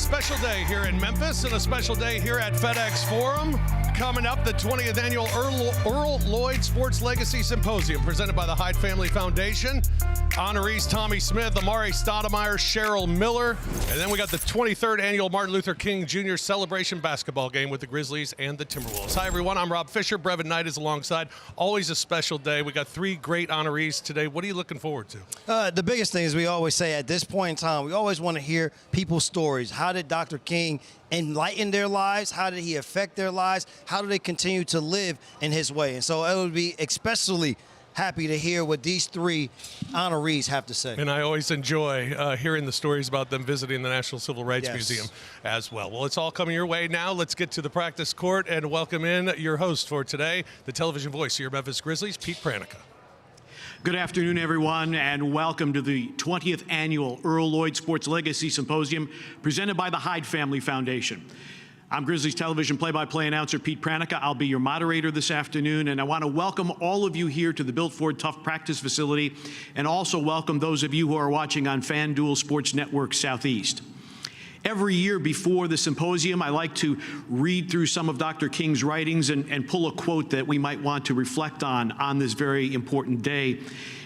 special day here in Memphis and a special day here at FedEx Forum. Coming up, the 20th annual Earl Lloyd Sports Legacy Symposium presented by the Hyde Family Foundation. Honorees Tommy Smith, Amari Stoudemire, Cheryl Miller. And then we got the 23rd annual Martin Luther King Jr. Celebration basketball game with the Grizzlies and the Timberwolves. Hi, everyone. I'm Rob Fisher. Brevin Knight is alongside. Always a special day. We got three great honorees today. What are you looking forward to? The biggest thing is we always say at this point in time, we always want to hear people's stories. How did Dr. King enlighten their lives? How did he affect their lives? How do they continue to live in his way? And so it would be especially happy to hear what these three honorees have to say. And I always enjoy hearing the stories about them visiting the National Civil Rights Museum as well. Well, it's all coming your way now. Let's get to the practice court and welcome in your host for today, the television voice of your Memphis Grizzlies, Pete Pranica. Good afternoon, everyone, and welcome to the 20th Annual Earl Lloyd Sports Legacy Symposium presented by the Hyde Family Foundation. I'm Grizzlies television play-by-play announcer Pete Pranica. I'll be your moderator this afternoon, and I want to welcome all of you here to the Built Ford Tough Practice Facility, and also welcome those of you who are watching on FanDuel Sports Network Southeast. Every year before the symposium, I like to read through some of Dr. King's writings and pull a quote that we might want to reflect on this very important day.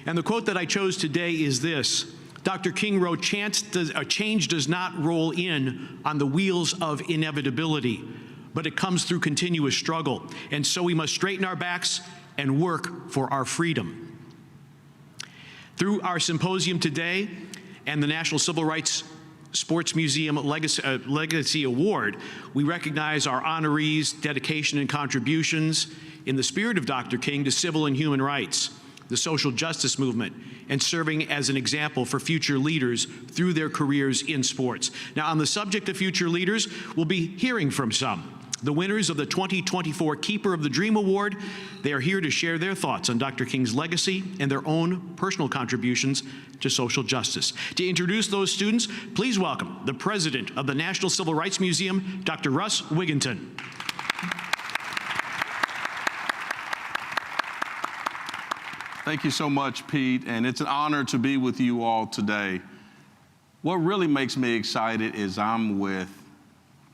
And the quote that I chose today is this. Dr. King wrote, change does not roll in on the wheels of inevitability, but it comes through continuous struggle. And so we must straighten our backs and work for our freedom. Through our symposium today and the National Civil Rights Sports Museum Legacy Award, we recognize our honorees' dedication and contributions in the spirit of Dr. King to civil and human rights, the social justice movement, and serving as an example for future leaders through their careers in sports. Now, on the subject of future leaders, we'll be hearing from some. The winners of the 2024 Keeper of the Dream Award, they are here to share their thoughts on Dr. King's legacy and their own personal contributions to social justice. To introduce those students, please welcome the president of the National Civil Rights Museum, Dr. Russ Wigginton. Thank you so much, Pete, and it's an honor to be with you all today. What really makes me excited is I'm with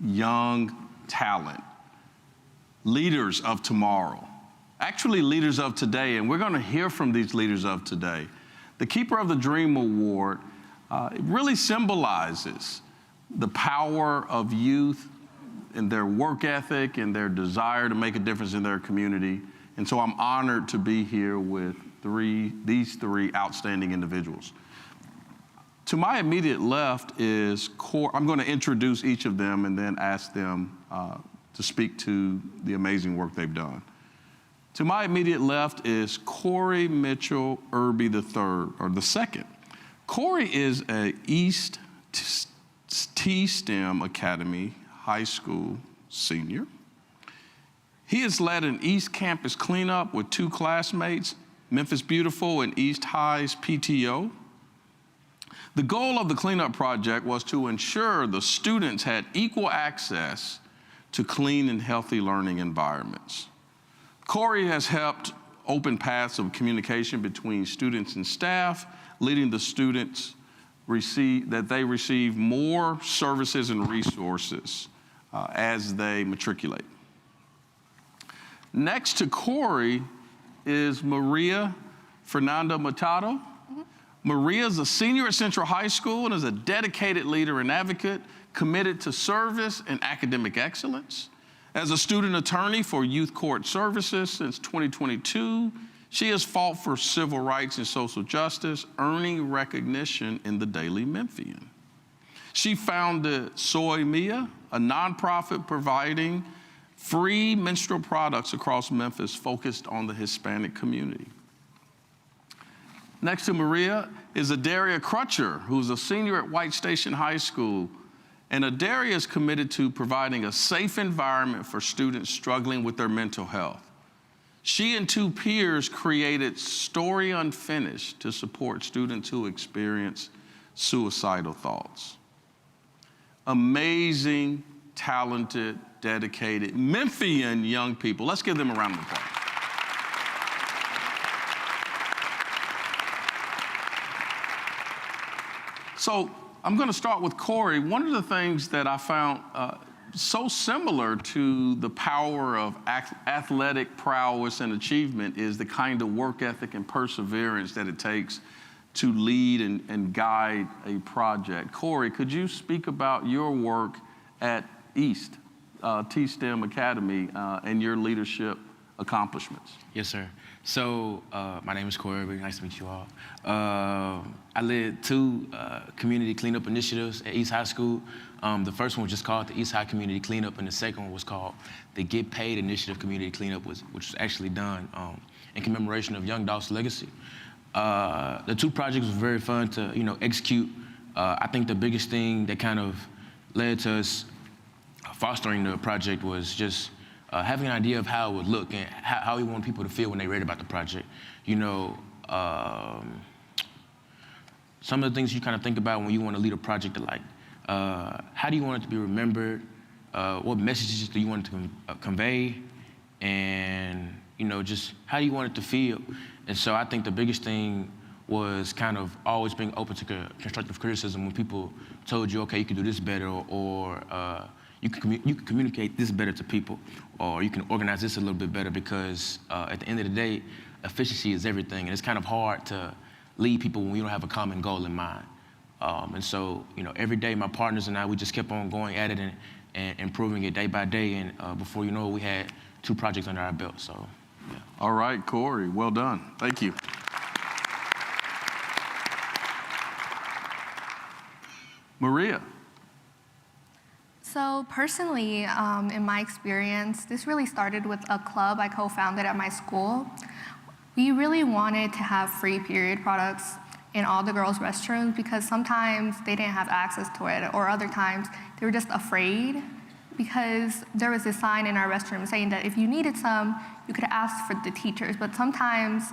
young talent, leaders of tomorrow, actually leaders of today, and we're going to hear from these leaders of today. The Keeper of the Dream Award it really symbolizes the power of youth and their work ethic and their desire to make a difference in their community, and so I'm honored to be here with these three outstanding individuals. To my immediate left is I'm going to introduce each of them and then ask them to speak to the amazing work they've done. To my immediate left is Corey Mitchell Irby III, or the second. Corey is a East T-STEM Academy High School senior. He has led an East Campus cleanup with two classmates, Memphis Beautiful and East High's PTO. The goal of the cleanup project was to ensure the students had equal access to clean and healthy learning environments. Corey has helped open paths of communication between students and staff, leading the students that they receive more services and resources as they matriculate. Next to Corey is Maria Fernanda Machado. Maria is a senior at Central High School and is a dedicated leader and advocate committed to service and academic excellence. As a student attorney for Youth Court Services since 2022, she has fought for civil rights and social justice, earning recognition in the Daily Memphian. She founded Soy Mia, a nonprofit providing free menstrual products across Memphis focused on the Hispanic community. Next to Maria is Adaria Crutcher, who's a senior at White Station High School. And Adaria is committed to providing a safe environment for students struggling with their mental health. She and two peers created Story Unfinished to support students who experience suicidal thoughts. Amazing, talented, dedicated Memphian young people. Let's give them a round of applause. So I'm going to start with Corey. One of the things that I found so similar to the power of athletic prowess and achievement is the kind of work ethic and perseverance that it takes to lead and guide a project. Corey, could you speak about your work at East, T-STEM Academy, and your leadership accomplishments? Yes, sir. So my name is Corey. Very nice to meet you all. I led 2 community cleanup initiatives at East High School. The first one was just called the East High Community Cleanup, and the second one was called the Get Paid Initiative Community Cleanup, which was actually done in commemoration of Young Dolph's legacy. The 2 projects were very fun to execute. I think the biggest thing that kind of led to us fostering the project was just having an idea of how it would look and how we want people to feel when they read about the project. Some of the things you kind of think about when you want to lead a project are like, how do you want it to be remembered? What messages do you want it to convey? And, just how do you want it to feel? And so I think the biggest thing was kind of always being open to constructive criticism when people told you, okay, you can do this better, or you can communicate this better to people, or you can organize this a little bit better, because at the end of the day, efficiency is everything, and it's kind of hard to lead people when we don't have a common goal in mind. And so, every day my partners and I, we just kept on going at it and improving it day by day, and before you know it, we had 2 projects under our belt, so, yeah. All right, Corey, well done. Thank you. Maria. So personally, in my experience, this really started with a club I co-founded at my school. We really wanted to have free period products in all the girls' restrooms because sometimes they didn't have access to it, or other times they were just afraid because there was this sign in our restroom saying that if you needed some, you could ask for the teachers, but sometimes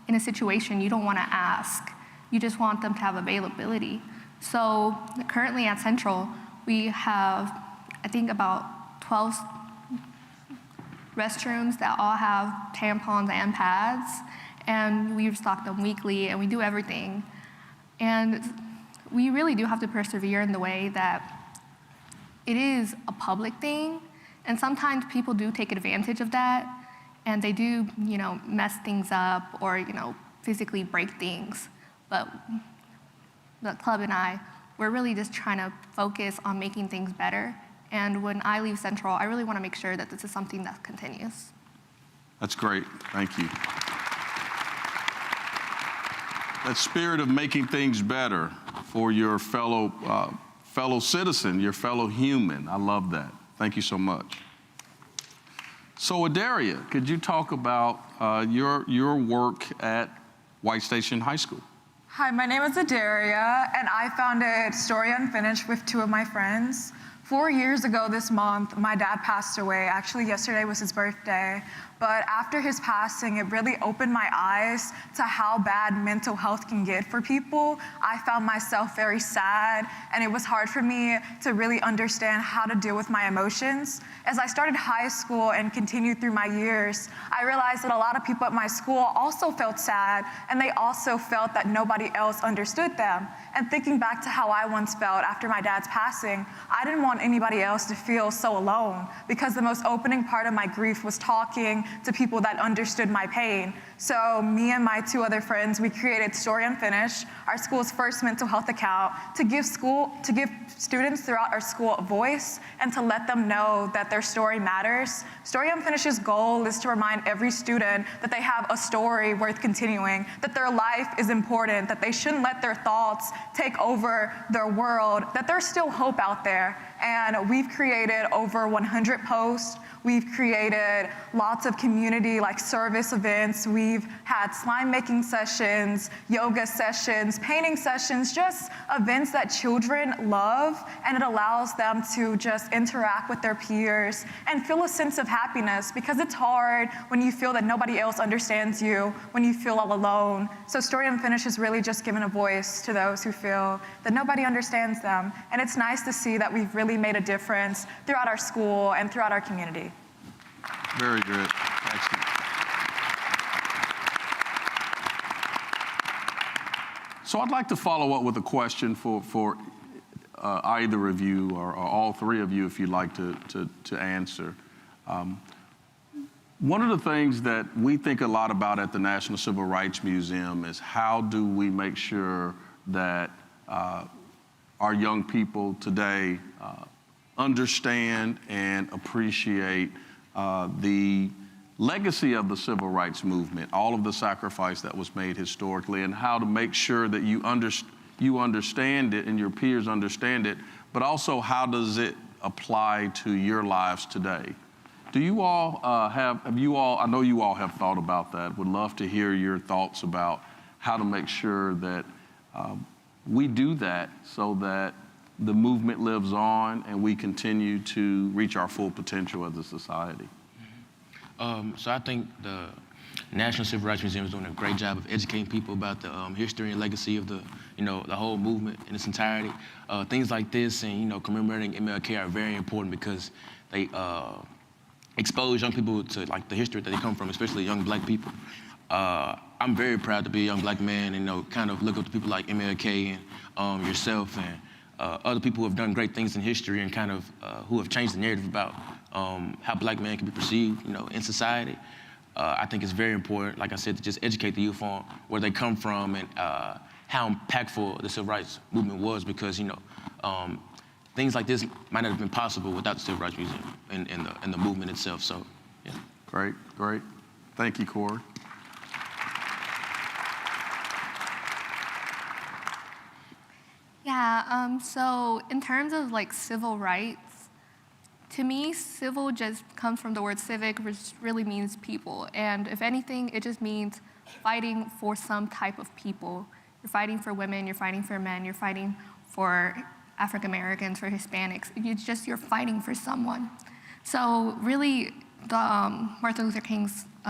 in a situation you don't want to ask. You just want them to have availability. So currently at Central, we have, I think, about 12 restrooms that all have tampons and pads, and we restock them weekly, and we do everything. And we really do have to persevere in the way that it is a public thing, and sometimes people do take advantage of that, and they do, mess things up or, physically break things. But the club and I, we're really just trying to focus on making things better. And when I leave Central, I really want to make sure that this is something that continues. That's great. Thank you. That spirit of making things better for your fellow citizen, your fellow human. I love that. Thank you so much. So, Adaria, could you talk about your work at White Station High School? Hi, my name is Adaria, and I founded Story Unfinished with 2 of my friends. 4 years ago this month, my dad passed away. Actually, yesterday was his birthday. But after his passing, it really opened my eyes to how bad mental health can get for people. I found myself very sad, and it was hard for me to really understand how to deal with my emotions. As I started high school and continued through my years, I realized that a lot of people at my school also felt sad, and they also felt that nobody else understood them. And thinking back to how I once felt after my dad's passing, I didn't want anybody else to feel so alone, because the most opening part of my grief was talking to people that understood my pain. So me and my 2 other friends, we created Story Unfinished, our school's first mental health account, to give students throughout our school a voice and to let them know that their story matters. Story Unfinished's goal is to remind every student that they have a story worth continuing, that their life is important, that they shouldn't let their thoughts take over their world, that there's still hope out there. And we've created over 100 posts. We've created lots of community service events. We've had slime making sessions, yoga sessions, painting sessions, just events that children love, and it allows them to just interact with their peers and feel a sense of happiness, because it's hard when you feel that nobody else understands you, when you feel all alone. So Story Unfinished is really just giving a voice to those who feel that nobody understands them. And it's nice to see that we've really made a difference throughout our school and throughout our community. Very good. Excellent. So I'd like to follow up with a question for either of you or all three of you, if you'd like to answer. One of the things that we think a lot about at the National Civil Rights Museum is how do we make sure that our young people today understand and appreciate the legacy of the civil rights movement, all of the sacrifice that was made historically, and how to make sure that you understand it and your peers understand it, but also how does it apply to your lives today? Do you all have you all, I know you all have thought about that. Would love to hear your thoughts about how to make sure that we do that so that the movement lives on and we continue to reach our full potential as a society. So I think the National Civil Rights Museum is doing a great job of educating people about the history and legacy of the whole movement in its entirety. Things like this and, commemorating MLK are very important because they expose young people to the history that they come from, especially young black people. I'm very proud to be a young black man and kind of look up to people like MLK and yourself and other people who have done great things in history and kind of who have changed the narrative about how black men can be perceived, in society. I think it's very important, like I said, to just educate the youth on where they come from and how impactful the civil rights movement was because, things like this might not have been possible without the Civil Rights Museum and the movement itself. So, yeah. Great. Thank you, Corey. Yeah, so in terms of civil rights, to me, civil just comes from the word civic, which really means people. And if anything, it just means fighting for some type of people. You're fighting for women, you're fighting for men, you're fighting for African Americans, for Hispanics. You're fighting for someone. So really, the Martin Luther King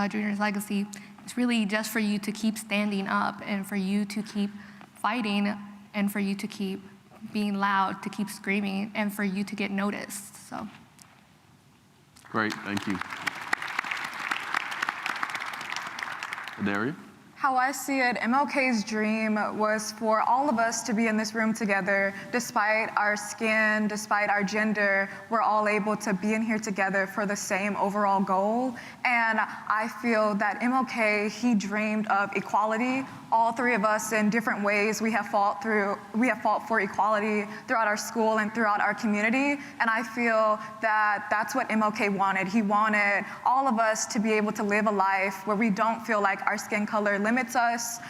Jr.'s legacy is really just for you to keep standing up and for you to keep fighting and for you to keep being loud, to keep screaming, and for you to get noticed. So. Great, thank you. Adaria? How I see it, MLK's dream was for all of us to be in this room together. Despite our skin, despite our gender, we're all able to be in here together for the same overall goal. And I feel that MLK, he dreamed of equality. All three of us in different ways, we have fought for equality throughout our school and throughout our community. And I feel that that's what MLK wanted. He wanted all of us to be able to live a life where we don't feel like our skin color limits us.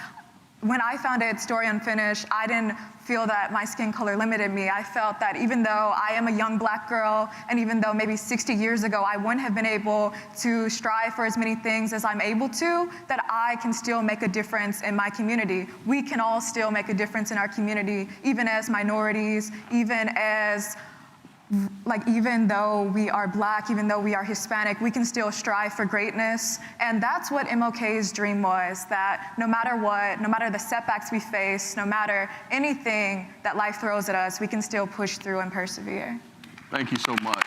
When I founded Story Unfinished, I didn't feel that my skin color limited me. I felt that even though I am a young black girl, and even though maybe 60 years ago I wouldn't have been able to strive for as many things as I'm able to, that I can still make a difference in my community. We can all still make a difference in our community, even as minorities, even though we are black, even though we are Hispanic, we can still strive for greatness. And that's what MLK's dream was, that no matter what, no matter the setbacks we face, no matter anything that life throws at us, we can still push through and persevere. Thank you so much.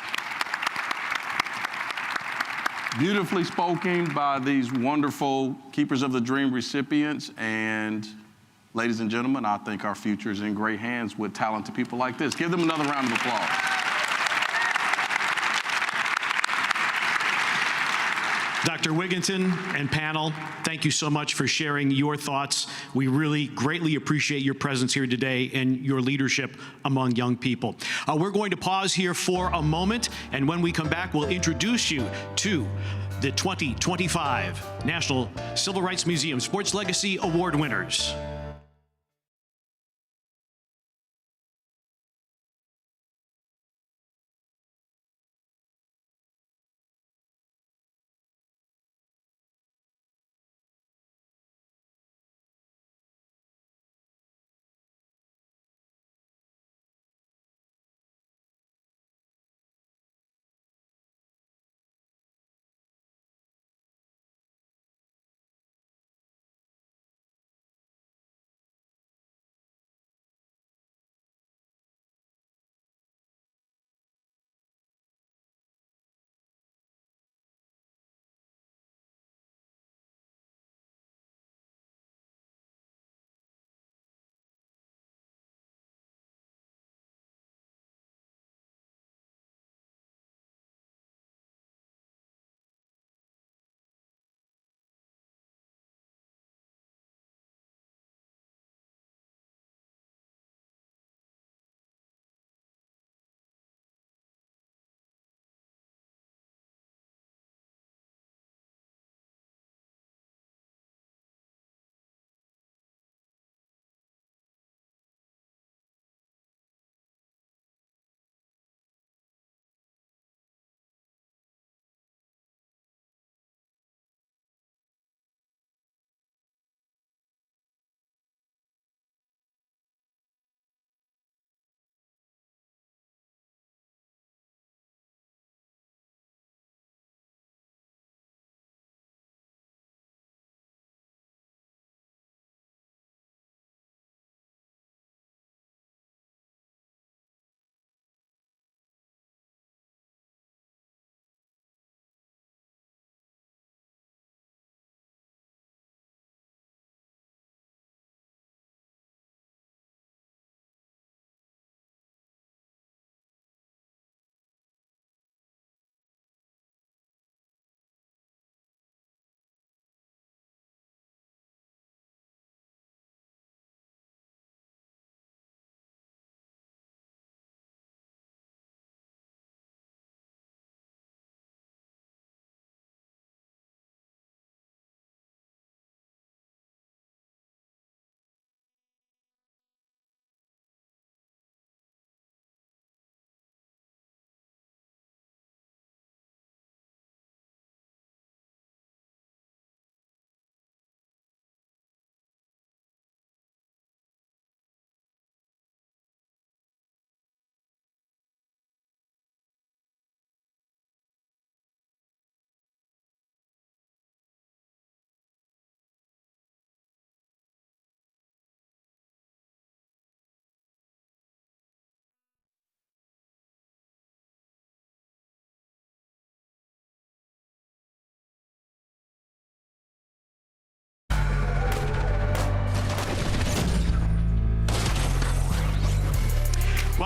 Beautifully spoken by these wonderful Keepers of the Dream recipients. And ladies and gentlemen, I think our future is in great hands with talented people like this. Give them another round of applause. Dr. Wigginton and panel, thank you so much for sharing your thoughts. We really greatly appreciate your presence here today and your leadership among young people. We're going to pause here for a moment, and when we come back, we'll introduce you to the 2025 National Civil Rights Museum Sports Legacy Award winners.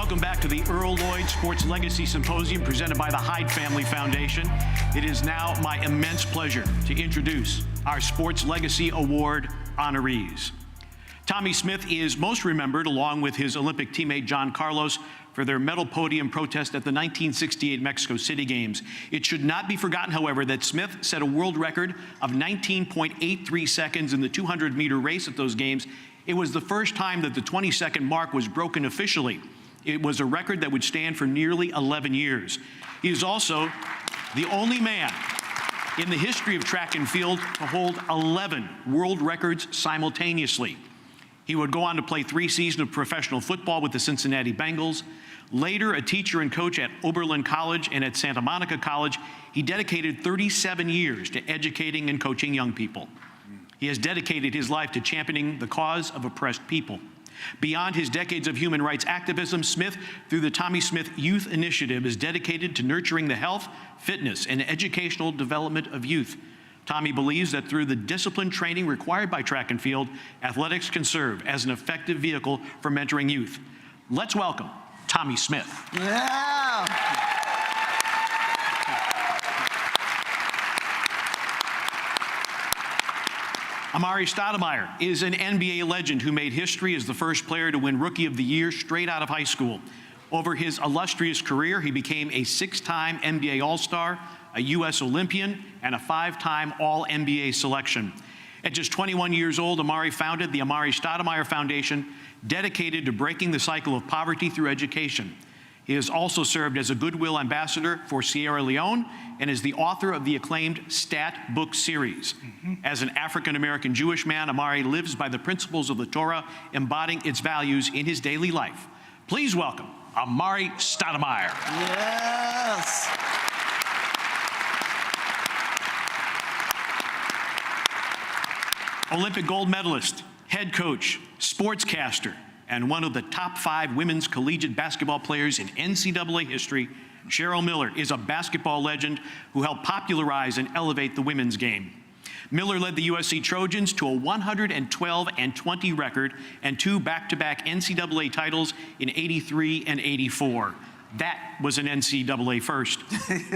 Welcome back to the Earl Lloyd Sports Legacy Symposium presented by the Hyde Family Foundation. It is now my immense pleasure to introduce our Sports Legacy Award honorees. Tommy Smith is most remembered, along with his Olympic teammate John Carlos, for their medal podium protest at the 1968 Mexico City Games. It should not be forgotten, however, that Smith set a world record of 19.83 seconds in the 200-meter race at those games. It was the first time that the 20-second mark was broken officially. It was a record that would stand for nearly 11 years. He is also the only man in the history of track and field to hold 11 world records simultaneously. He would go on to play 3 seasons of professional football with the Cincinnati Bengals. Later, a teacher and coach at Oberlin College and at Santa Monica College, he dedicated 37 years to educating and coaching young people. He has dedicated his life to championing the cause of oppressed people. Beyond his decades of human rights activism, Smith, through the Tommy Smith Youth Initiative, is dedicated to nurturing the health, fitness, and educational development of youth. Tommy believes that through the disciplined training required by track and field, athletics can serve as an effective vehicle for mentoring youth. Let's welcome Tommy Smith. Yeah. Amari Stoudemire is an NBA legend who made history as the first player to win Rookie of the Year straight out of high school. Over his illustrious career, he became a 6-time NBA All-Star, a U.S. Olympian, and a 5-time All-NBA selection. At just 21 years old, Amari founded the Amari Stoudemire Foundation, dedicated to breaking the cycle of poverty through education. He has also served as a Goodwill Ambassador for Sierra Leone and is the author of the acclaimed Stat Book series. As an African-American Jewish man, Amari lives by the principles of the Torah, embodying its values in his daily life. Please welcome Amari Stoudemire. Yes. Olympic gold medalist, head coach, sportscaster, and one of the top 5 women's collegiate basketball players in NCAA history, Cheryl Miller is a basketball legend who helped popularize and elevate the women's game. Miller led the USC Trojans to a 112-20 record and 2 back-to-back NCAA titles in '83 and '84. That was an NCAA first.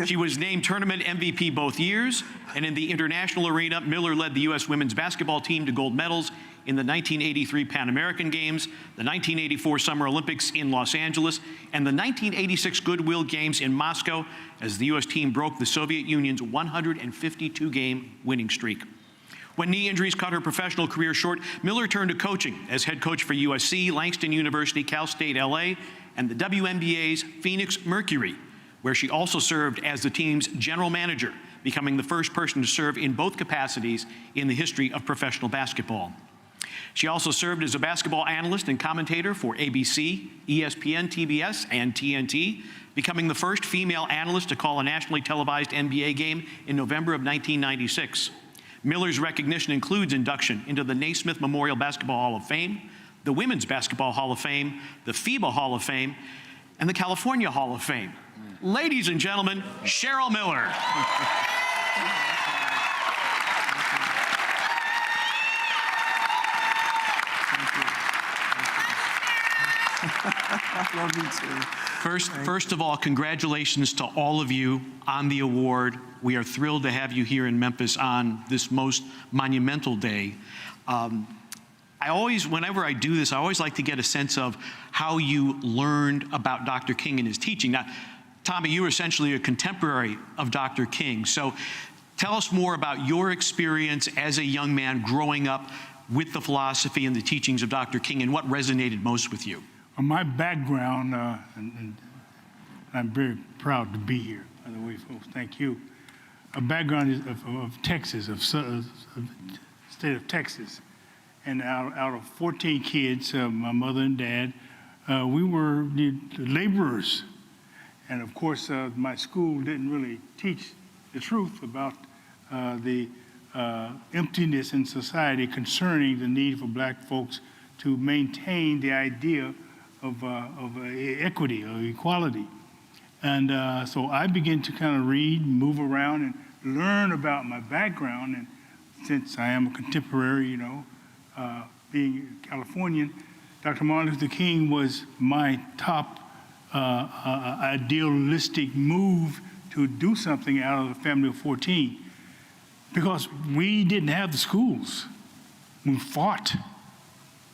She was named tournament MVP both years, and in the international arena, Miller led the U.S. women's basketball team to gold medals in the 1983 Pan American Games, the 1984 Summer Olympics in Los Angeles, and the 1986 Goodwill Games in Moscow, as the U.S. team broke the Soviet Union's 152-game winning streak. When knee injuries cut her professional career short, Miller turned to coaching as head coach for USC, Langston University, Cal State LA, and the WNBA's Phoenix Mercury, where she also served as the team's general manager, becoming the first person to serve in both capacities in the history of professional basketball. She also served as a basketball analyst and commentator for ABC, ESPN, TBS, and TNT, becoming the first female analyst to call a nationally televised NBA game in November of 1996. Miller's recognition includes induction into the Naismith Memorial Basketball Hall of Fame, the Women's Basketball Hall of Fame, the FIBA Hall of Fame, and the California Hall of Fame. Ladies and gentlemen, Cheryl Miller. Love you too. First of all, congratulations to all of you on the award. We are thrilled to have you here in Memphis on this most monumental day. Whenever I do this, I always like to get a sense of how you learned about Dr. King and his teaching. Now, Tommy, you were essentially a contemporary of Dr. King. So tell us more about your experience as a young man growing up with the philosophy and the teachings of Dr. King and what resonated most with you. My background, and I'm very proud to be here, by the way, folks, thank you. A background is of Texas, of the state of Texas. And out of 14 kids, my mother and dad, we were the laborers. And of course, my school didn't really teach the truth about the emptiness in society concerning the need for black folks to maintain the idea of equity or equality. And so I began to kind of read, move around, and learn about my background. And since I am a contemporary, being Californian, Dr. Martin Luther King was my top idealistic move to do something out of a family of 14, because we didn't have the schools. We fought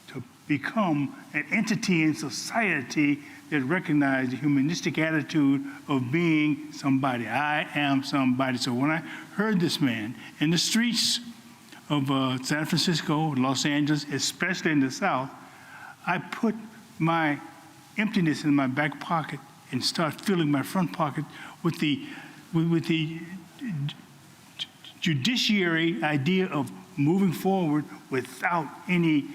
to become an entity in society that recognized the humanistic attitude of being somebody. I am somebody. So when I heard this man in the streets of San Francisco, Los Angeles, especially in the South, I put my emptiness in my back pocket and start filling my front pocket with the judiciary idea of moving forward without any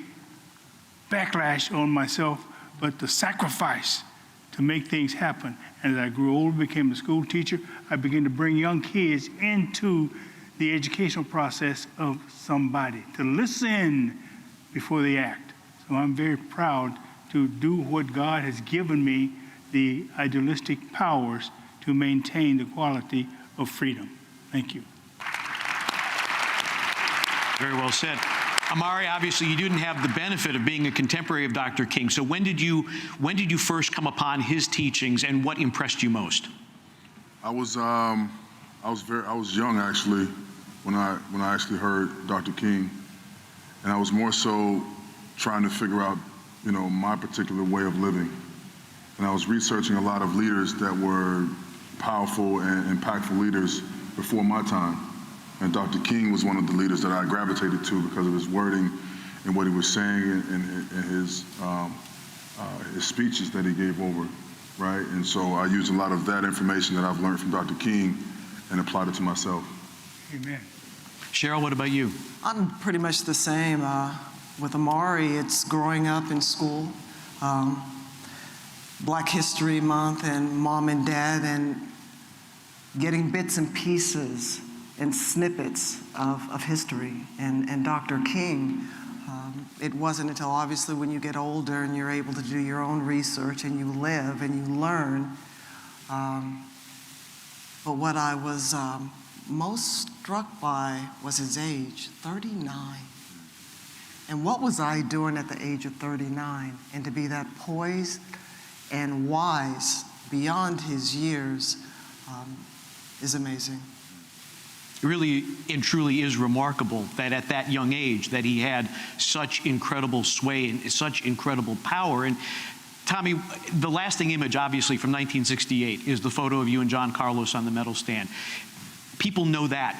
backlash on myself, but the sacrifice to make things happen. And as I grew older, became a school teacher, I began to bring young kids into the educational process of somebody, to listen before they act. So I'm very proud to do what God has given me, the idealistic powers to maintain the quality of freedom. Thank you. Very well said. Amari, obviously you didn't have the benefit of being a contemporary of Dr. King. So when did you first come upon his teachings, and what impressed you most? I was young actually when I actually heard Dr. King, and I was more so trying to figure out, my particular way of living. And I was researching a lot of leaders that were powerful and impactful leaders before my time. And Dr. King was one of the leaders that I gravitated to because of his wording and what he was saying and his speeches that he gave over, right? And so I used a lot of that information that I've learned from Dr. King and applied it to myself. Amen. Cheryl, what about you? I'm pretty much the same. With Amari, it's growing up in school, Black History Month and mom and dad, and getting bits and pieces and snippets of history. And Dr. King, it wasn't until obviously when you get older and you're able to do your own research and you live and you learn. But what I was most struck by was his age, 39. And what was I doing at the age of 39? And to be that poised and wise beyond his years is amazing. It really and truly is remarkable that at that young age that he had such incredible sway and such incredible power. And Tommy, the lasting image, obviously, from 1968 is the photo of you and John Carlos on the medal stand. People know that.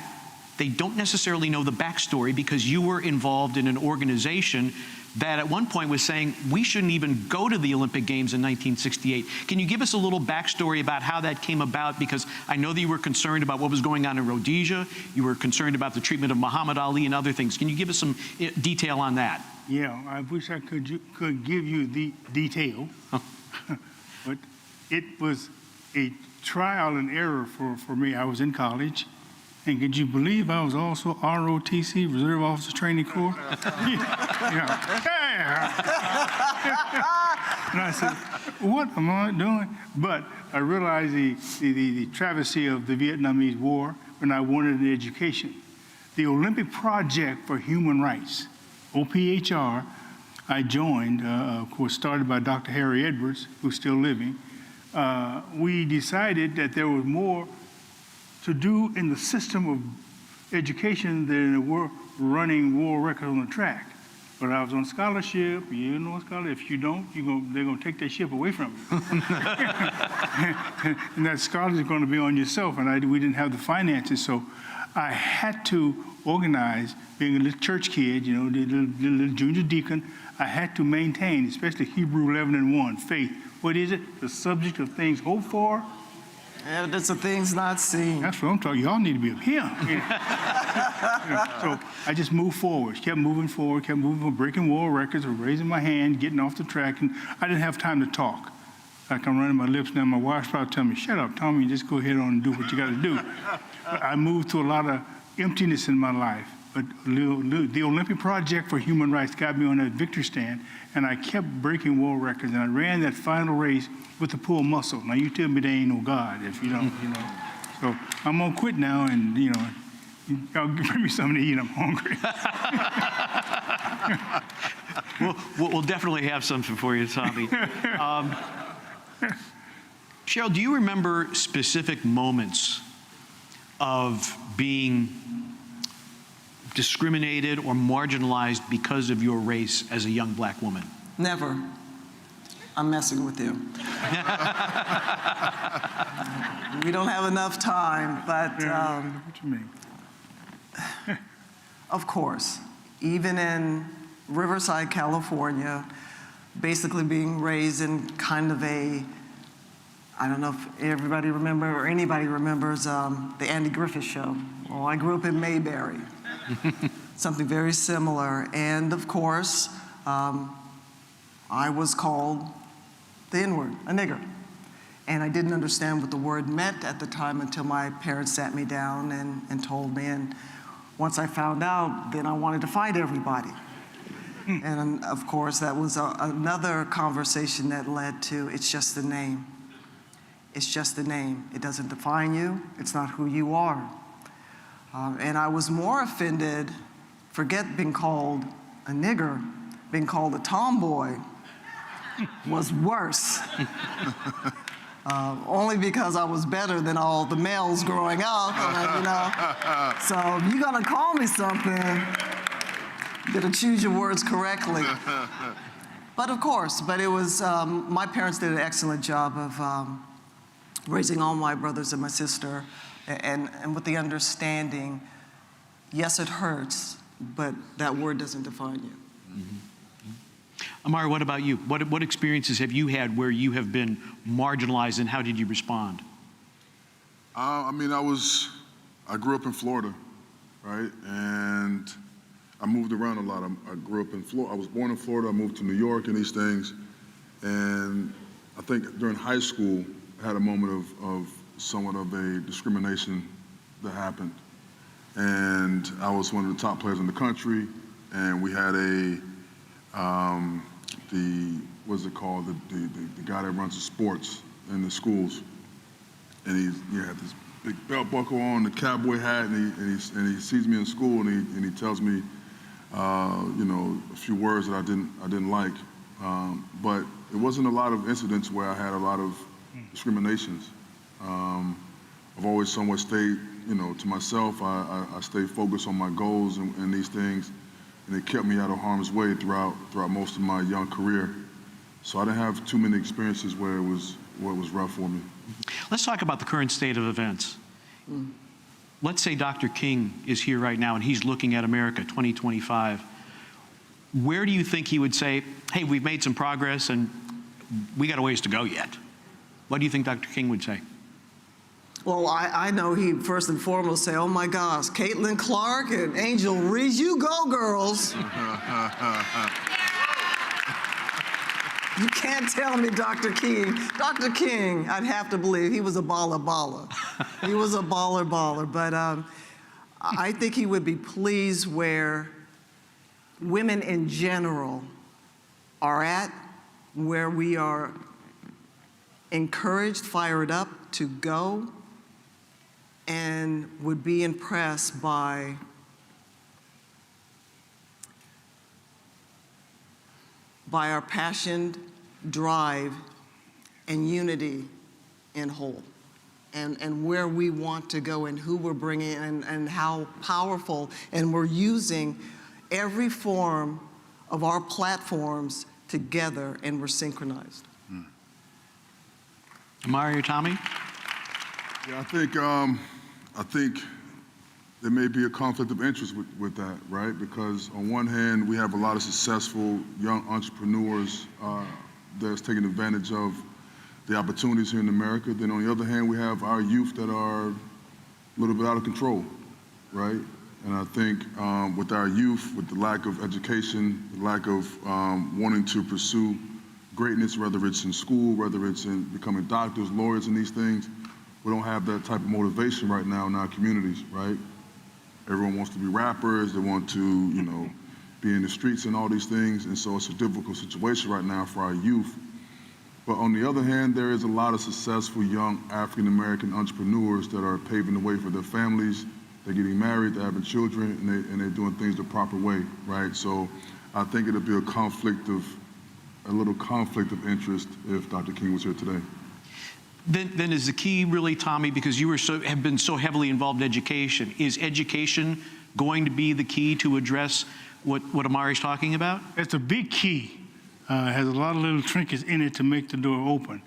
They don't necessarily know the backstory, because you were involved in an organization that at one point was saying we shouldn't even go to the Olympic Games in 1968. Can you give us a little backstory about how that came about? Because I know that you were concerned about what was going on in Rhodesia. You were concerned about the treatment of Muhammad Ali and other things. Can you give us some detail on that? Yeah, I wish I could give you the detail, but it was a trial and error for me. I was in college, and could you believe I was also ROTC, Reserve Officer Training Corps? And I said, what am I doing? But I realized the travesty of the Vietnamese War, and I wanted an education. The Olympic Project for Human Rights, OPHR, I joined, of course, started by Dr. Harry Edwards, who's still living. We decided that there was more to do in the system of education than running world records on the track. But I was on scholarship. You know scholarship. If you don't, they're going to take that ship away from you. And that scholarship is going to be on yourself. And we didn't have the finances, so I had to organize. Being a little church kid, the little junior deacon, I had to maintain, especially Hebrew 11:1, faith. What is it? The subject of things hoped for. Evidence of things not seen. That's what I'm talking. Y'all need to be up here. So I just moved forward, kept moving forward, breaking world records, raising my hand, getting off the track, and I didn't have time to talk. Like I'm running my lips now. My wife's probably telling me, "Shut up, Tommy, just go ahead on and do what you got to do." But I moved through a lot of emptiness in my life. But the Olympic Project for Human Rights got me on that victory stand, and I kept breaking world records, and I ran that final race with the pull muscle. Now you tell me there ain't no God if you don't, So I'm gonna quit now, and y'all bring me something to eat. I'm hungry. We'll definitely have something for you, Tommy. Cheryl, do you remember specific moments of being discriminated or marginalized because of your race as a young black woman? Never. I'm messing with you. We don't have enough time, but What you mean? of course, even in Riverside, California, basically being raised in kind of a, I don't know if everybody remember or anybody remembers the Andy Griffith Show. Well, I grew up in Mayberry, something very similar. And of course, I was called the N-word, a nigger. And I didn't understand what the word meant at the time until my parents sat me down and told me. And once I found out, then I wanted to fight everybody. And of course, that was another conversation that led to, it's just a name. It's just a name. It doesn't define you. It's not who you are. And I was more offended, forget being called a nigger, being called a tomboy was worse. Only because I was better than all the males growing up, you know. So if you're gonna call me something, you gotta choose your words correctly. But of course, it was, my parents did an excellent job of raising all my brothers and my sister, and with the understanding, yes, it hurts, but that word doesn't define you. Mm-hmm. Amari, what about you? What experiences have you had where you have been marginalized, and how did you respond? I mean, I grew up in Florida, right? And I moved around a lot. I grew up in Florida. I was born in Florida. I moved to New York and these things. And I think during high school, I had a moment of somewhat of a discrimination that happened. And I was one of the top players in the country. And we had what's it called? The guy that runs the sports in the schools. And he had this big belt buckle on, the cowboy hat, and he sees me in school, and he tells me, you know, a few words that I didn't like. But it wasn't a lot of incidents where I had a lot of discriminations. I've always somewhat stayed, you know, to myself. I stayed focused on my goals and these things, and it kept me out of harm's way throughout most of my young career. So I didn't have too many experiences where it was rough for me. Let's talk about the current state of events. Let's say Dr. King is here right now and he's looking at America 2025. Where do you think he would say, hey, we've made some progress and we got a ways to go yet? What do you think Dr. King would say? Well, I know he first and foremost say, oh my gosh, Caitlin Clark and Angel Reese, you go girls. You can't tell me Dr. King. Dr. King, I'd have to believe he was a baller. He was a baller. But I think he would be pleased where women in general are at, where we are encouraged, fired up to go, and would be impressed by our passion, drive, and unity in whole, and where we want to go and who we're bringing in and how powerful, and we're using every form of our platforms together, and we're synchronized. Amari or Tommy? Yeah, I think there may be a conflict of interest with that, right? Because on one hand, we have a lot of successful young entrepreneurs that's taking advantage of the opportunities here in America. Then on the other hand, we have our youth that are a little bit out of control, right? And I think with our youth, with the lack of education, the lack of wanting to pursue greatness, whether it's in school, whether it's in becoming doctors, lawyers, and these things, we don't have that type of motivation right now in our communities, right? Everyone wants to be rappers, they want to, you know, be in the streets and all these things, and so it's a difficult situation right now for our youth. But on the other hand, there is a lot of successful young African-American entrepreneurs that are paving the way for their families. They're getting married, they're having children, and they're doing things the proper way, right? So I think it'll be a little conflict of interest if Dr. King was here today. Then is the key really, Tommy, because you have been so heavily involved in education, is education going to be the key to address what Amari's talking about? It's a big key. It has a lot of little trinkets in it to make the door open.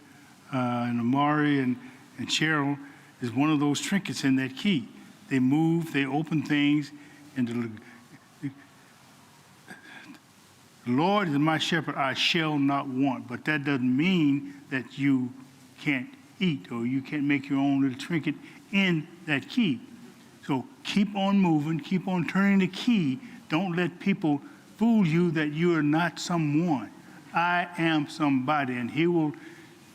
And Amari and Cheryl is one of those trinkets in that key. They move, they open things, and the Lord is my shepherd, I shall not want. But that doesn't mean that you can't eat or you can't make your own little trinket in that key. So keep on moving, keep on turning the key. Don't let people fool you that you are not someone. I am somebody. And he will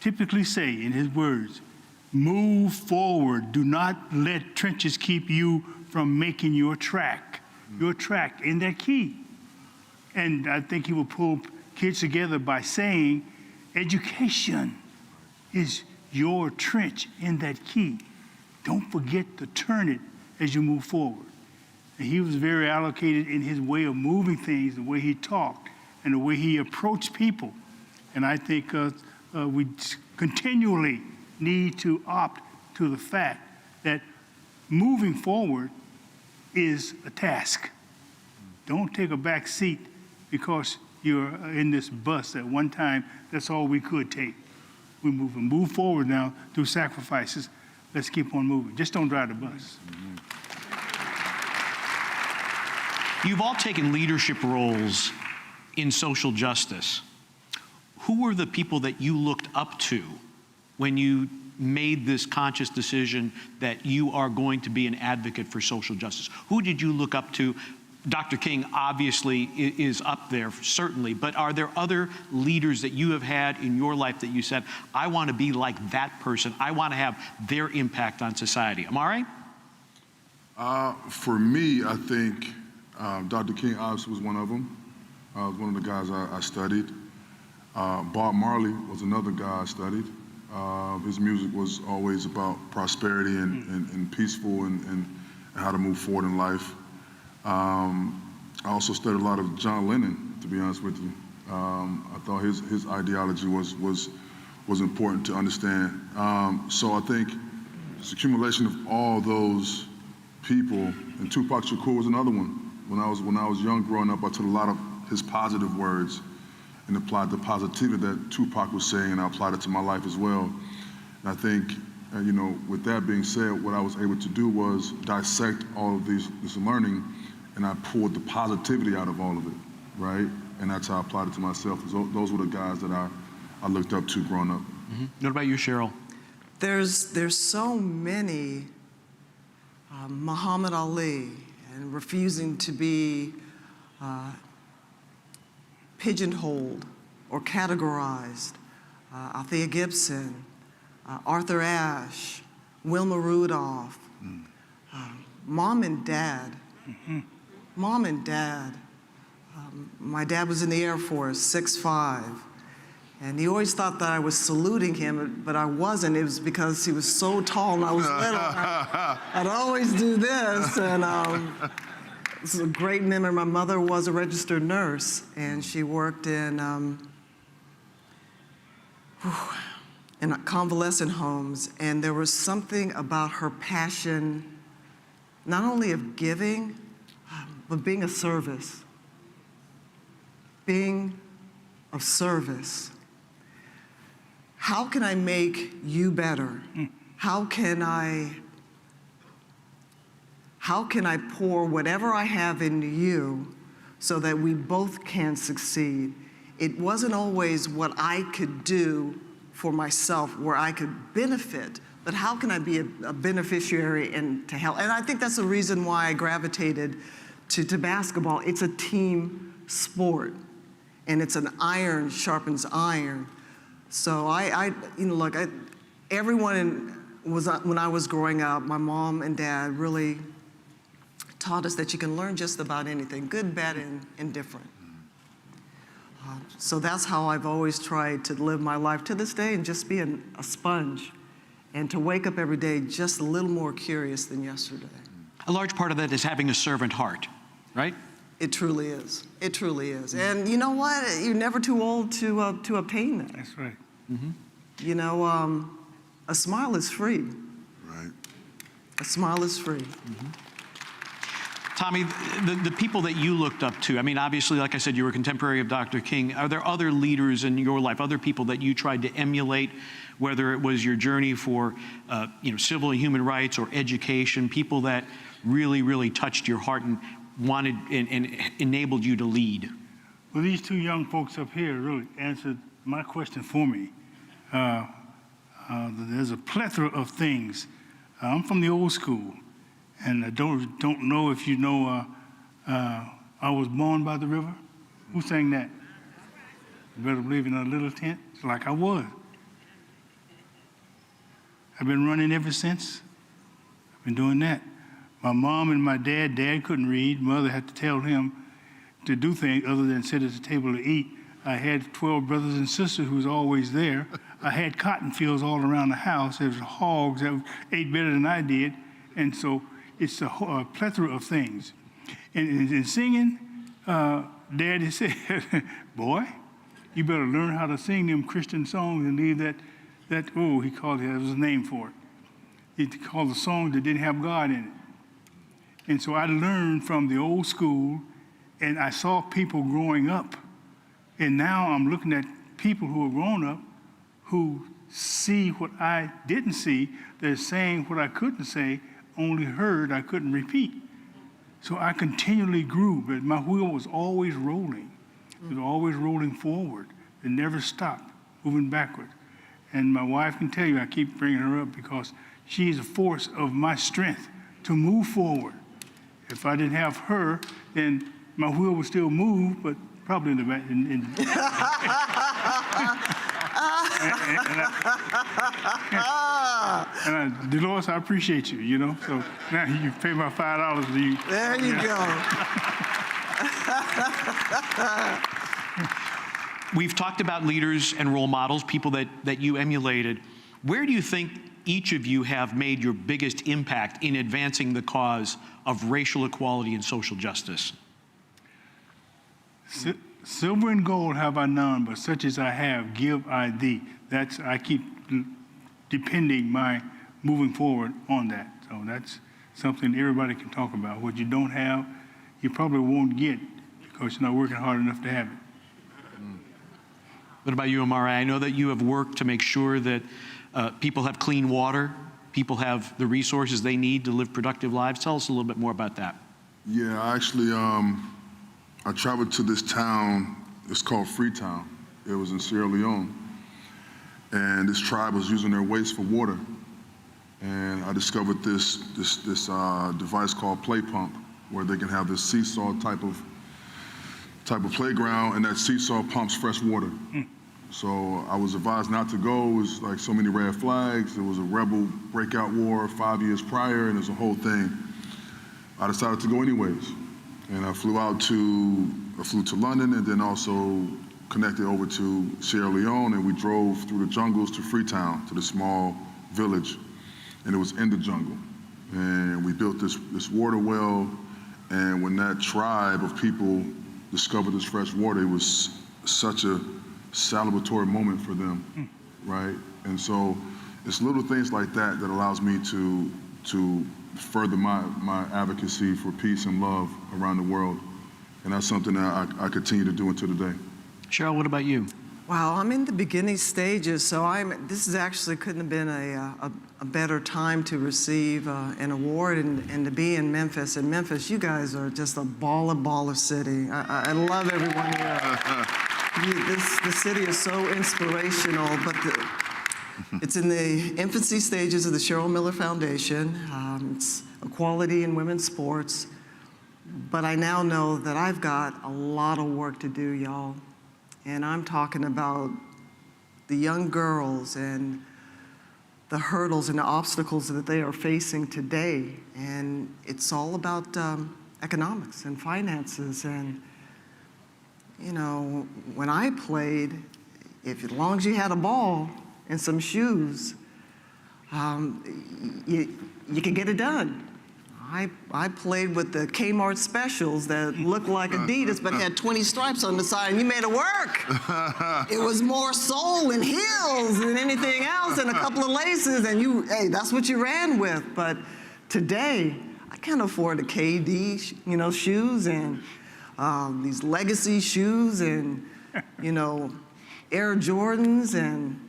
typically say in his words, move forward. Do not let trenches keep you from making your track in that key. And I think he will pull kids together by saying, education is your trench in that key. Don't forget to turn it as you move forward. And he was very allocated in his way of moving things, the way he talked, and the way he approached people. And I think we continually need to opt to the fact that moving forward is a task. Don't take a back seat because you're in this bus. At one time, that's all we could take. We move forward now through sacrifices. Let's keep on moving. Just don't drive the bus. You've all taken leadership roles in social justice. Who were the people that you looked up to when you made this conscious decision that you are going to be an advocate for social justice? Who did you look up to? Dr. King obviously is up there, certainly, but are there other leaders that you have had in your life that you said, I want to be like that person, I want to have their impact on society? Amari? For me, I think Dr. King obviously was one of them. Was one of the guys I studied. Bob Marley was another guy I studied. His music was always about prosperity and peaceful and how to move forward in life. I also studied a lot of John Lennon, to be honest with you. I thought his ideology was important to understand. So I think it's accumulation of all those people, and Tupac Shakur was another one. When I was young growing up, I took a lot of his positive words and applied the positivity that Tupac was saying, and I applied it to my life as well. And I think, with that being said, what I was able to do was dissect all of this learning, and I pulled the positivity out of all of it, right? And that's how I applied it to myself. Those were the guys that I looked up to growing up. Mm-hmm. What about you, Cheryl? There's so many Muhammad Ali and refusing to be pigeonholed or categorized. Althea Gibson, Arthur Ashe, Wilma Rudolph, Mom and Dad. Mom and Dad. My dad was in the Air Force, 6'5", and he always thought that I was saluting him, but I wasn't. It was because he was so tall and I was little. I'd always do this, and this is a great memory. My mother was a registered nurse, and she worked in convalescent homes, and there was something about her passion, not only of giving, but being of service. Being of service. How can I make you better? How can I pour whatever I have into you so that we both can succeed? It wasn't always what I could do for myself where I could benefit, but how can I be a beneficiary and to help? And I think that's the reason why I gravitated to basketball. It's a team sport, and it's an iron sharpens iron. So everyone when I was growing up, my mom and dad really taught us that you can learn just about anything, good, bad, and indifferent. So that's how I've always tried to live my life to this day, and just be a sponge, and to wake up every day just a little more curious than yesterday. A large part of that is having a servant heart, right? It truly is. It truly is. And you know what? You're never too old to obtain that. That's right. Mm-hmm. a smile is free. Right. A smile is free. Tommy, the people that you looked up to, I mean, obviously, like I said, you were a contemporary of Dr. King. Are there other leaders in your life, other people that you tried to emulate, whether it was your journey for civil and human rights or education, people that really, really touched your heart and wanted and enabled you to lead? Well, these two young folks up here really answered my question for me. There's a plethora of things. I'm from the old school. And I don't know if you know I Was Born by the River. Who sang that? You better believe in a little tent. It's like I was. I've been running ever since. I've been doing that. My mom and my dad couldn't read. Mother had to tell him to do things other than sit at the table to eat. I had 12 brothers and sisters who was always there. I had cotton fields all around the house. There was hogs that ate better than I did. And so it's a plethora of things. And in singing, Daddy said, boy, you better learn how to sing them Christian songs and leave that he called it, that was a name for it. He called the songs that didn't have God in it. And so I learned from the old school, and I saw people growing up. And now I'm looking at people who are grown up who see what I didn't see. They're saying what I couldn't say, only heard, I couldn't repeat. So I continually grew, but my wheel was always rolling. It was always rolling forward. It never stopped, moving backward. And my wife can tell you, I keep bringing her up because she's a force of my strength to move forward. If I didn't have her, then my wheel would still move, but probably in the back. Dolores, I appreciate you, So now you pay my $5 to you. There you go. We've talked about leaders and role models, people that you emulated. Where do you think each of you have made your biggest impact in advancing the cause of racial equality and social justice? Silver and gold have I none, but such as I have, give I thee. I keep depending my moving forward on that. So that's something everybody can talk about. What you don't have, you probably won't get because you're not working hard enough to have it. What about you, Amara? I know that you have worked to make sure that people have clean water, people have the resources they need to live productive lives. Tell us a little bit more about that. Yeah, actually, I traveled to this town. It's called Freetown. It was in Sierra Leone. And this tribe was using their waste for water. And I discovered this device called Play Pump, where they can have this seesaw type of playground, and that seesaw pumps fresh water. So I was advised not to go. It was like so many red flags. There was a rebel breakout war 5 years prior, and there's a whole thing. I decided to go anyways. And I flew to London and then also connected over to Sierra Leone, and we drove through the jungles to Freetown, to the small village. And it was in the jungle. And we built this water well, and when that tribe of people discovered this fresh water, it was such a celebratory moment for them, right? And so it's little things like that that allows me to further my advocacy for peace and love around the world. And that's something that I continue to do until today. Cheryl, what about you? Wow, I'm in the beginning stages, so this is actually couldn't have been a better time to receive an award and to be in Memphis. In Memphis, you guys are just a baller city. I love everyone here. The city is so inspirational, but it's in the infancy stages of the Cheryl Miller Foundation. It's equality in women's sports, but I now know that I've got a lot of work to do, y'all. And I'm talking about the young girls and the hurdles and the obstacles that they are facing today. And it's all about economics and finances. And, when I played, as long as you had a ball and some shoes, you could get it done. I played with the Kmart specials that looked like Adidas but had 20 stripes on the side, and you made it work. It was more sole and heels than anything else, and a couple of laces, and hey, that's what you ran with. But today, I can't afford the KD, shoes and these Legacy shoes and, Air Jordans and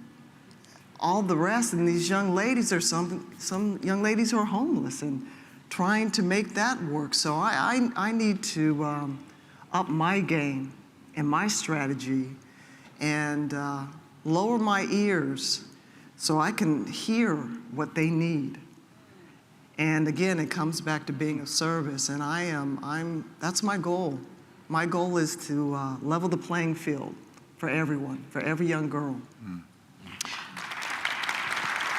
all the rest. And these young ladies are some young ladies who are homeless and trying to make that work. So I need to up my game and my strategy and lower my ears so I can hear what they need. And again, it comes back to being of service, and that's my goal. My goal is to level the playing field for everyone, for every young girl.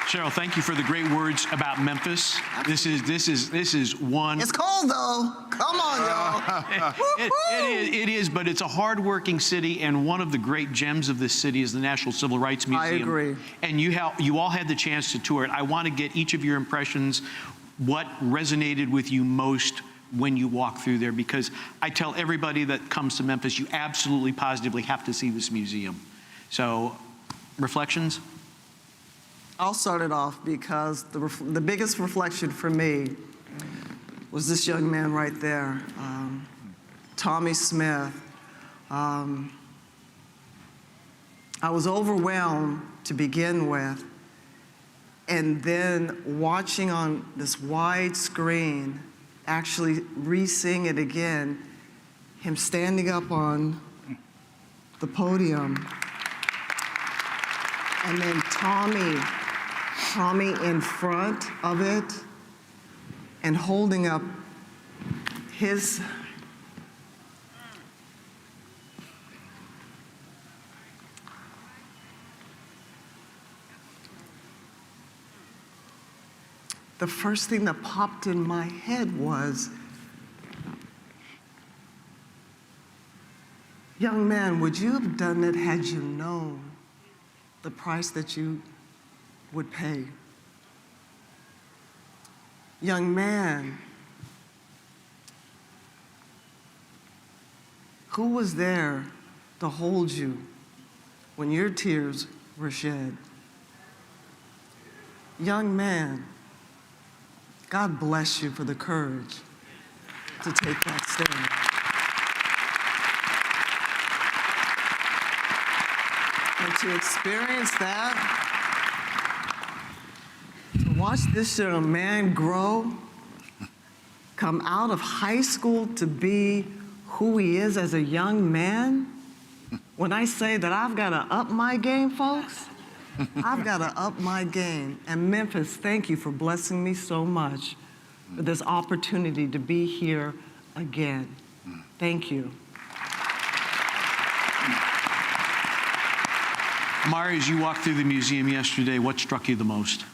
Cheryl, thank you for the great words about Memphis. This is one. It's cold though. Come on, y'all. It is, but it's a hardworking city, and one of the great gems of this city is the National Civil Rights Museum. I agree. And you all had the chance to tour it. I want to get each of your impressions. What resonated with you most when you walk through there? Because I tell everybody that comes to Memphis, you absolutely positively have to see this museum. So, reflections? I'll start it off because the biggest reflection for me was this young man right there, Tommy Smith. I was overwhelmed to begin with, and then watching on this wide screen, actually re-seeing it again, him standing up on the podium, and then Tommy in front of it and holding up his the first thing that popped in my head was, young man, would you have done it had you known the price that you would pay? Young man, who was there to hold you when your tears were shed? Young man, God bless you for the courage to take that stand. And to experience that, to watch this young man grow, come out of high school to be who he is as a young man. When I say that I've got to up my game, folks, I've got to up my game. And Memphis, thank you for blessing me so much for this opportunity to be here again. Thank you. Mari, as you walked through the museum yesterday, what struck you the most?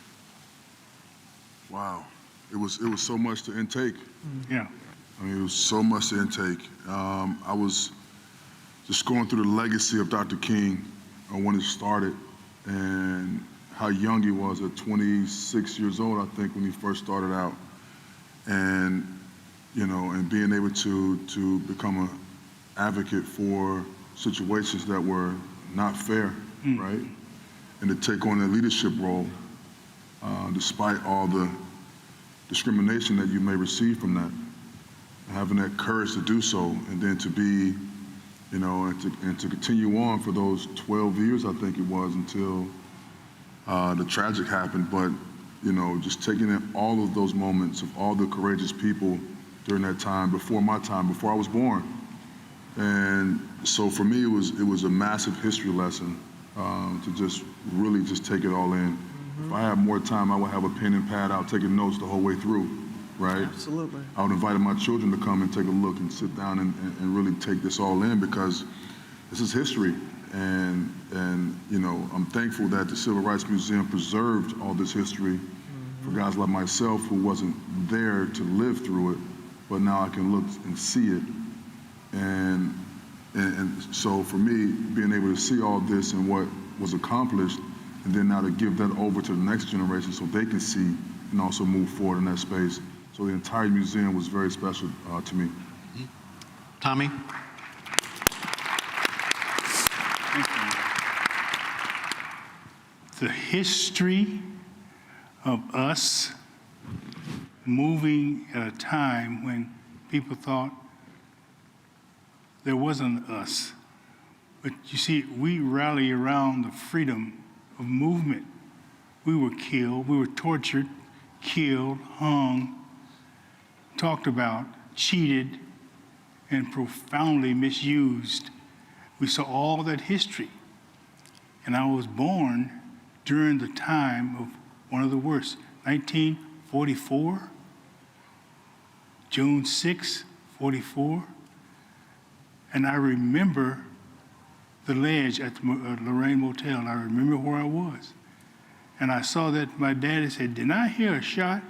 Wow, it was so much to intake. Yeah. I mean, it was so much to intake. I was just going through the legacy of Dr. King when it started, and how young he was at 26 years old, I think, when he first started out. And, and being able to become an advocate for situations that were not fair, right? And to take on a leadership role, despite all the discrimination that you may receive from that. Having that courage to do so, and then to be, and to continue on for those 12 years, I think it was, until the tragic happened. But, just taking in all of those moments of all the courageous people during that time, before my time, before I was born. And so for me, it was a massive history lesson to just really just take it all in. If I had more time, I would have a pen and pad out taking notes the whole way through, right? Absolutely. I would invite my children to come and take a look and sit down and really take this all in, because this is history. And I'm thankful that the Civil Rights Museum preserved all this history for guys like myself who wasn't there to live through it, but now I can look and see it. And so for me, being able to see all this and what was accomplished, and then now to give that over to the next generation so they can see and also move forward in that space. So the entire museum was very special to me. Tommy? The history of us moving at a time when people thought there wasn't us. But you see, we rally around the freedom of movement. We were killed, we were tortured, killed, hung, talked about, cheated, and profoundly misused. We saw all that history. And I was born during the time of one of the worst, 1944, June 6, 44. And I remember the ledge at the Lorraine Motel. I remember where I was. And I saw that my daddy said, "Didn't I hear a shot?"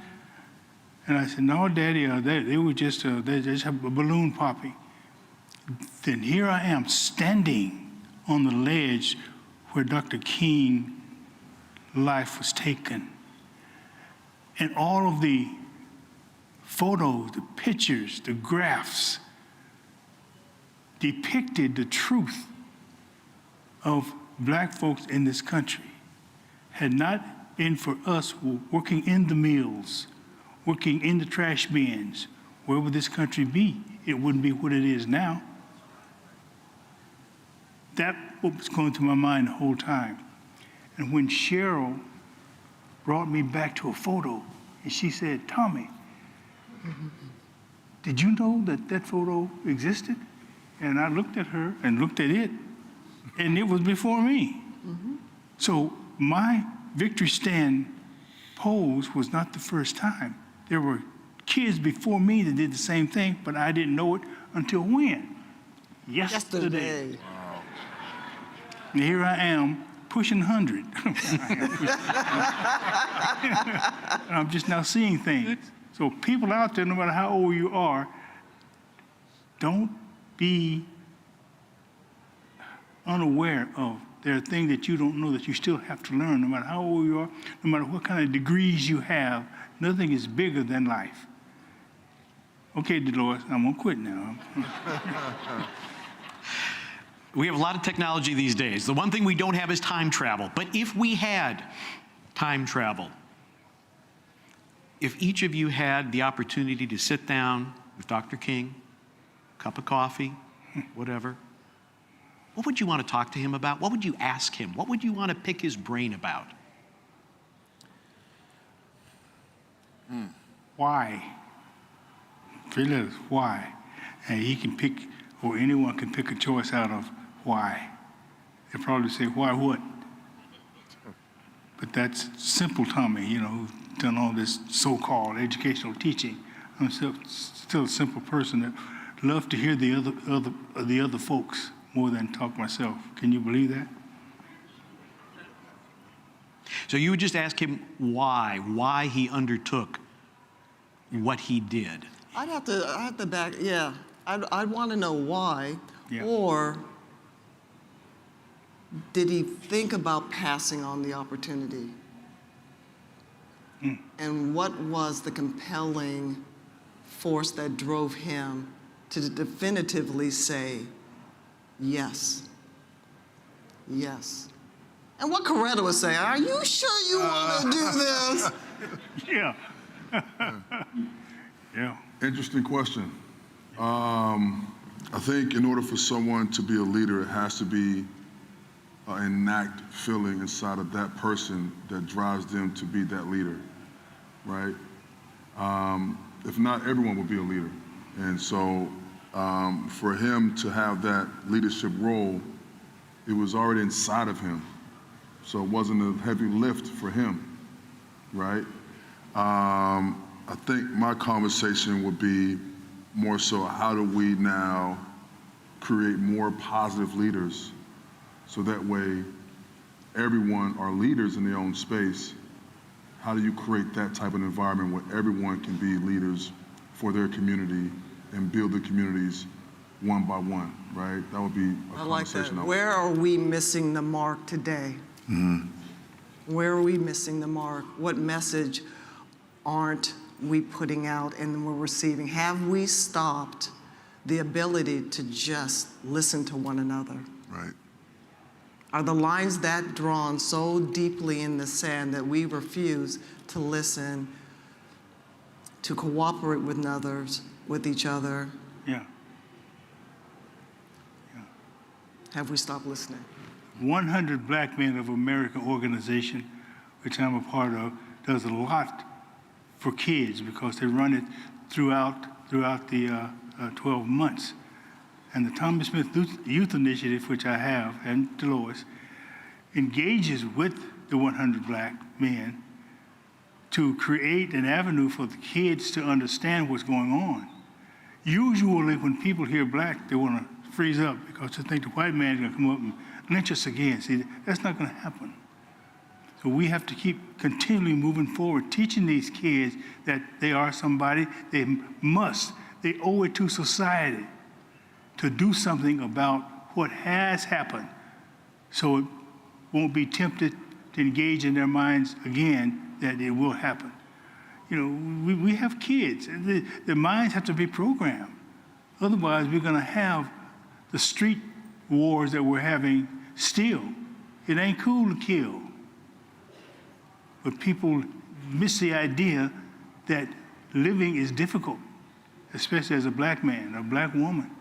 And I said, "No, Daddy, they were just a balloon popping." Then here I am standing on the ledge where Dr. King's life was taken. And all of the photos, the pictures, the graphs depicted the truth of black folks in this country. Had not been for us working in the mills, working in the trash bins, where would this country be? It wouldn't be what it is now. That was going through my mind the whole time. And when Cheryl brought me back to a photo, and she said, "Tommy, did you know that that photo existed?" And I looked at her and looked at it, and it was before me. So my victory stand pose was not the first time. There were kids before me that did the same thing, but I didn't know it until when? Yesterday. And here I am, pushing 100. I'm just now seeing things. So people out there, no matter how old you are, don't be unaware of. There are things that you don't know that you still have to learn, no matter how old you are, no matter what kind of degrees you have. Nothing is bigger than life. Okay, Dolores, I'm gonna quit now. We have a lot of technology these days. The one thing we don't have is time travel. But if we had time travel, if each of you had the opportunity to sit down with Dr. King, cup of coffee, whatever, what would you want to talk to him about? What would you ask him? What would you want to pick his brain about? Why? Feel it, why? And he can pick, or anyone can pick a choice out of why. They'll probably say, why what? But that's simple Tommy, who's done all this so-called educational teaching. I'm still a simple person that love to hear the other folks more than talk myself. Can you believe that? So you would just ask him why he undertook what he did. I'd have to back, yeah. I'd want to know why, Yeah. or did he think about passing on the opportunity? And what was the compelling force that drove him to definitively say, yes, yes? And what Coretta would say, are you sure you want to do this? Yeah. Yeah. Interesting question. I think in order for someone to be a leader, it has to be an innate feeling inside of that person that drives them to be that leader, right? If not, everyone would be a leader. And so for him to have that leadership role, it was already inside of him. So it wasn't a heavy lift for him, right? I think my conversation would be more so, how do we now create more positive leaders so that way everyone are leaders in their own space? How do you create that type of environment where everyone can be leaders for their community and build the communities one by one, right? That would be a I like conversation. that. Where are we missing the mark today? Mm-hmm. Where are we missing the mark? What message aren't we putting out and we're receiving? Have we stopped the ability to just listen to one another? Right. Are the lines that drawn so deeply in the sand that we refuse to listen, to cooperate with each other? Yeah. Have we stopped listening? 100 Black Men of America organization, which I'm a part of, does a lot for kids because they run it throughout the 12 months. And the Thomas Smith Youth Initiative, which I have, and Dolores, engages with the 100 Black men to create an avenue for the kids to understand what's going on. Usually when people hear black, they want to freeze up because they think the white man is going to come up and lynch us again. See, that's not going to happen. So we have to keep continually moving forward, teaching these kids that they are somebody, they owe it to society to do something about what has happened so it won't be tempted to engage in their minds again that it will happen. You know, we have kids, and their minds have to be programmed. Otherwise, we're going to have the street wars that we're having still. It ain't cool to kill. But people miss the idea that living is difficult, especially as a black man, a black woman.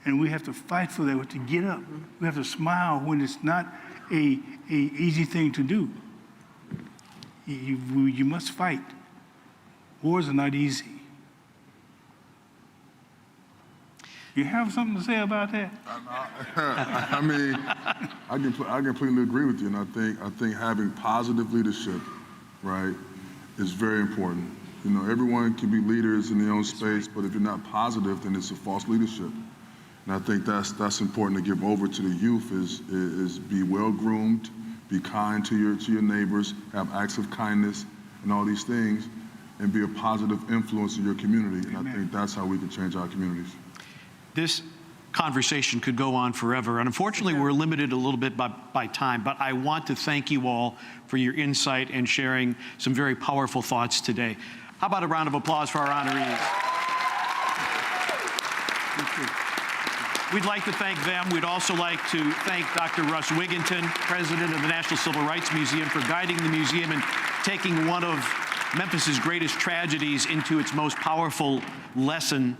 And we have to fight for that. We have to get up. We have to smile when it's not a easy thing to do. You must fight. Wars are not easy. You have something to say about that? I mean, I completely agree with you, and I think having positive leadership, right, is very important. You know, everyone can be leaders in their own space, but if you're not positive, then it's a false leadership. And I think that's important to give over to the youth is be well groomed, be kind to your neighbors, have acts of kindness, and all these things, and be a positive influence in your community. And I think that's how we can change our communities. This conversation could go on forever, and unfortunately we're limited a little bit by time, but I want to thank you all for your insight and sharing some very powerful thoughts today. How about a round of applause for our honorees? We'd like to thank them. We'd also like to thank Dr. Russ Wigginton, president of the National Civil Rights Museum, for guiding the museum and taking one of Memphis's greatest tragedies into its most powerful lesson,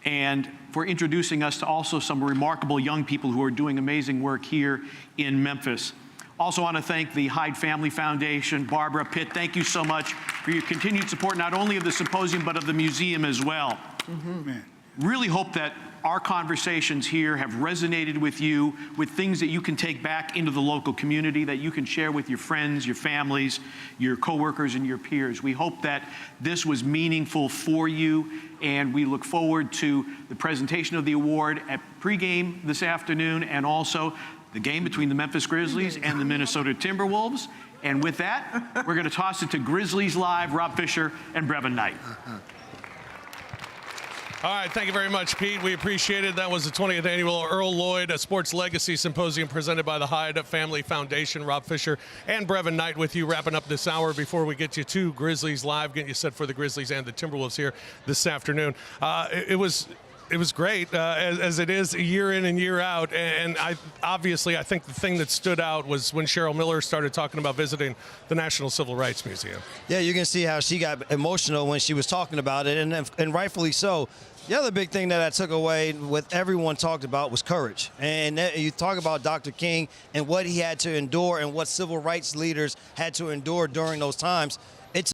and for introducing us to also some remarkable young people who are doing amazing work here in Memphis. Also want to thank the Hyde Family Foundation, Barbara Pitt. Thank you so much for your continued support, not only of the symposium, but of the museum as well. Really hope that our conversations here have resonated with you, with things that you can take back into the local community, that you can share with your friends, your families, your coworkers, and your peers. We hope that this was meaningful for you, and we look forward to the presentation of the award at pregame this afternoon, and also the game between the Memphis Grizzlies and the Minnesota Timberwolves. And with that, we're going to toss it to Grizzlies Live, Rob Fisher and Brevin Knight. All right, thank you very much, Pete. We appreciate it. That was the 20th annual Earl Lloyd Sports Legacy Symposium presented by the Hyde Family Foundation. Rob Fisher and Brevin Knight with you, wrapping up this hour before we get you to Grizzlies Live, getting you set for the Grizzlies and the Timberwolves here this afternoon. It was great, as it is year in and year out. And I think the thing that stood out was when Cheryl Miller started talking about visiting the National Civil Rights Museum. Yeah, you can see how she got emotional when she was talking about it, and rightfully so. The other big thing that I took away, what everyone talked about, was courage. And you talk about Dr. King and what he had to endure and what civil rights leaders had to endure during those times. It's